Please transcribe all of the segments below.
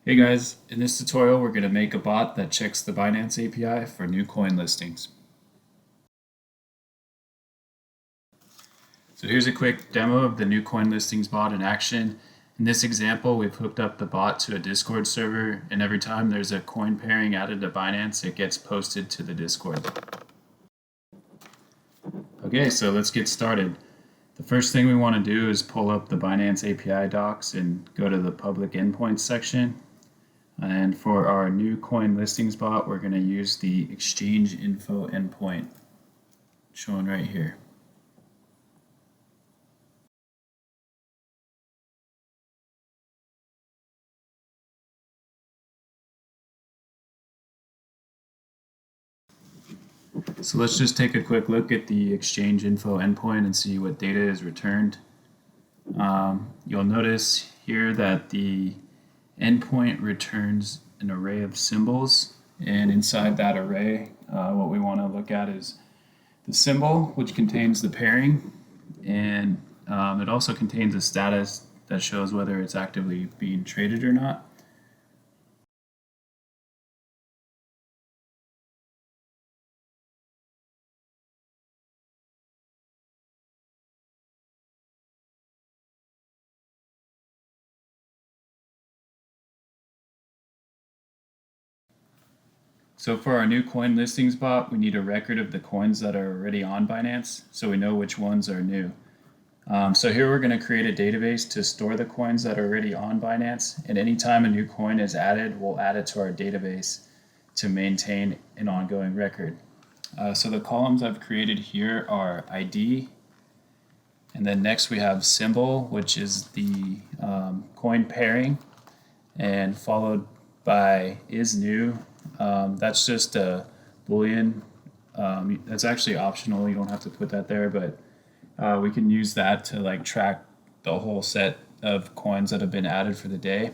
Hey guys, in this tutorial we're going to make a bot that checks the Binance API for new coin listings. So here's a quick demo of the new coin listings bot in action. In this example, we've hooked up the bot to a Discord server, and every time there's a coin pairing added to Binance, it gets posted to the Discord. Okay, so let's get started. The first thing we want to do is pull up the Binance API docs and go to the public endpoints section. And for our new coin listings bot, we're going to use the exchange info endpoint shown right here. So let's just take a quick look at the exchange info endpoint and see what data is returned. You'll notice here that the endpoint returns an array of symbols, and inside that array, what we want to look at is the symbol, which contains the pairing, and it also contains a status that shows whether it's actively being traded or not. So for our new coin listings bot, we need a record of the coins that are already on Binance so we know which ones are new. So here we're going to create a database to store the coins that are already on Binance, and anytime a new coin is added, we'll add it to our database to maintain an ongoing record. So the columns I've created here are ID, and then next we have symbol, which is the coin pairing, and followed by is new. That's just a Boolean. That's actually optional. You don't have to put that there, but we can use that to like track the whole set of coins that have been added for the day.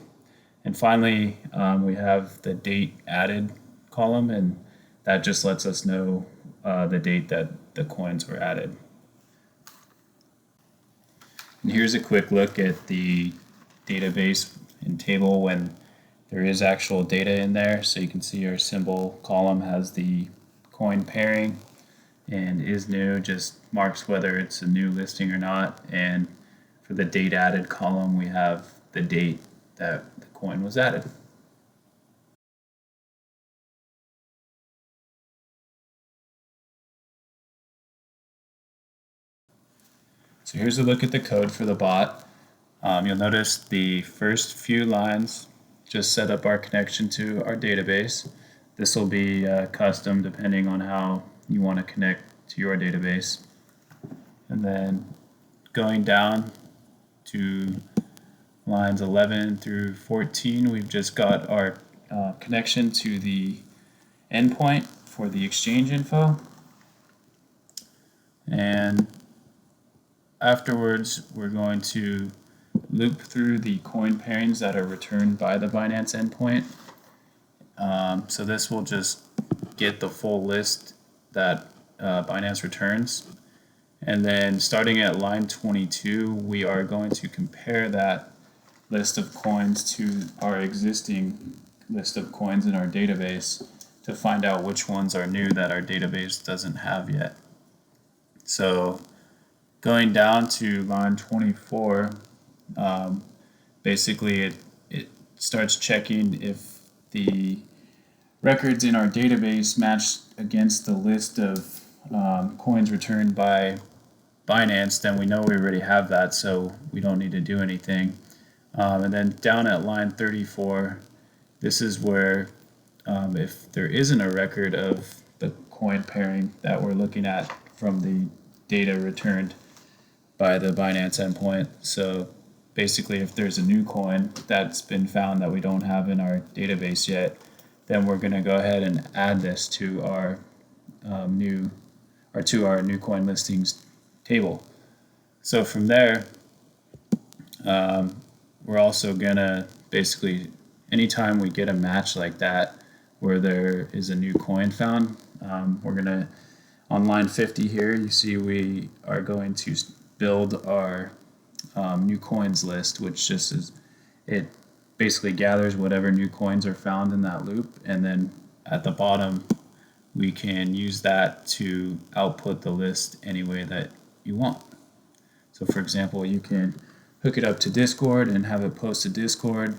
And finally, we have the date added column, and that just lets us know the date that the coins were added. And here's a quick look at the database and table when there is actual data in there. So you can see our symbol column has the coin pairing, and is new just marks whether it's a new listing or not. And for the date added column, we have the date that the coin was added. So here's a look at the code for the bot. You'll notice the first few lines just set up our connection to our database. This will be custom depending on how you want to connect to your database. And then going down to lines 11 through 14, we've just got our connection to the endpoint for the exchange info. And afterwards, we're going to loop through the coin pairings that are returned by the Binance endpoint. So this will just get the full list that Binance returns. And then starting at line 22, we are going to compare that list of coins to our existing list of coins in our database to find out which ones are new that our database doesn't have yet. So going down to line 24, basically it starts checking if the records in our database match against the list of coins returned by Binance. Then we know we already have that, so we don't need to do anything. And then down at line 34, this is where if there isn't a record of the coin pairing that we're looking at from the data returned by the Binance endpoint. So basically, if there's a new coin that's been found that we don't have in our database yet, then we're going to go ahead and add this to our new coin listings table. So from there, we're also going to basically, anytime we get a match like that where there is a new coin found, we're going to, on line 50 here, you see we are going to build our new coins list, which just is, it basically gathers whatever new coins are found in that loop, and then at the bottom we can use that to output the list any way that you want. So for example, you can hook it up to Discord and have it post to Discord,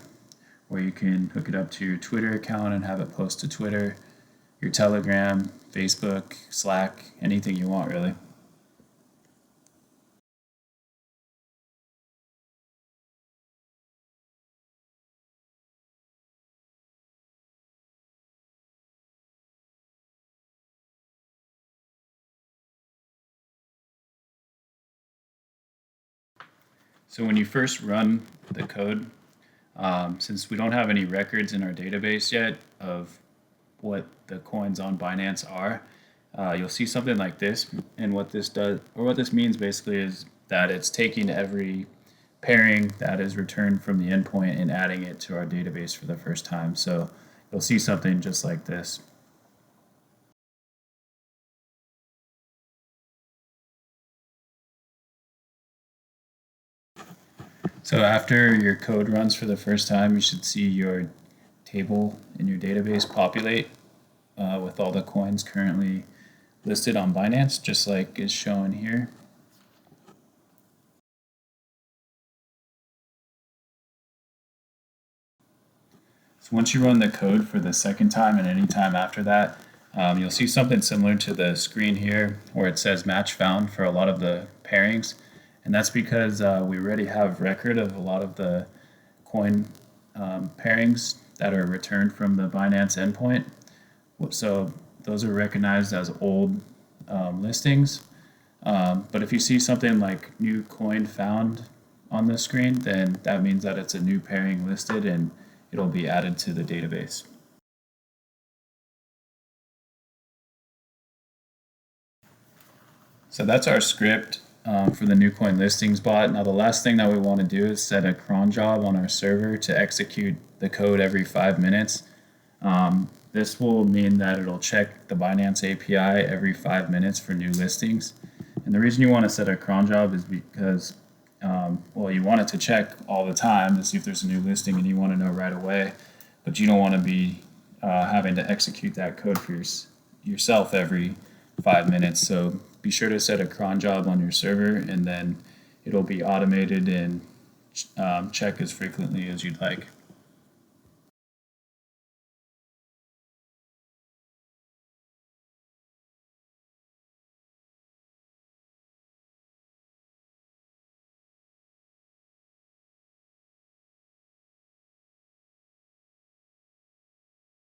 or you can hook it up to your Twitter account and have it post to Twitter, your Telegram, Facebook, Slack, anything you want really. So when you first run the code, since we don't have any records in our database yet of what the coins on Binance are, you'll see something like this. And what this does, or what this means basically, is that it's taking every pairing that is returned from the endpoint and adding it to our database for the first time. So you'll see something just like this. So after your code runs for the first time, you should see your table in your database populate with all the coins currently listed on Binance, just like is shown here. So once you run the code for the second time and any time after that, you'll see something similar to the screen here where it says match found for a lot of the pairings. And that's because we already have record of a lot of the coin pairings that are returned from the Binance endpoint. So those are recognized as old listings. But if you see something like new coin found on the screen, then that means that it's a new pairing listed and it'll be added to the database. So that's our script for the new coin listings bot. Now the last thing that we want to do is set a cron job on our server to execute the code every 5 minutes. This will mean that it'll check the Binance API every 5 minutes for new listings. And the reason you want to set a cron job is because, well, you want it to check all the time to see if there's a new listing and you want to know right away, but you don't want to be having to execute that code for yourself every 5 minutes. So be sure to set a cron job on your server, and then it'll be automated and check as frequently as you'd like.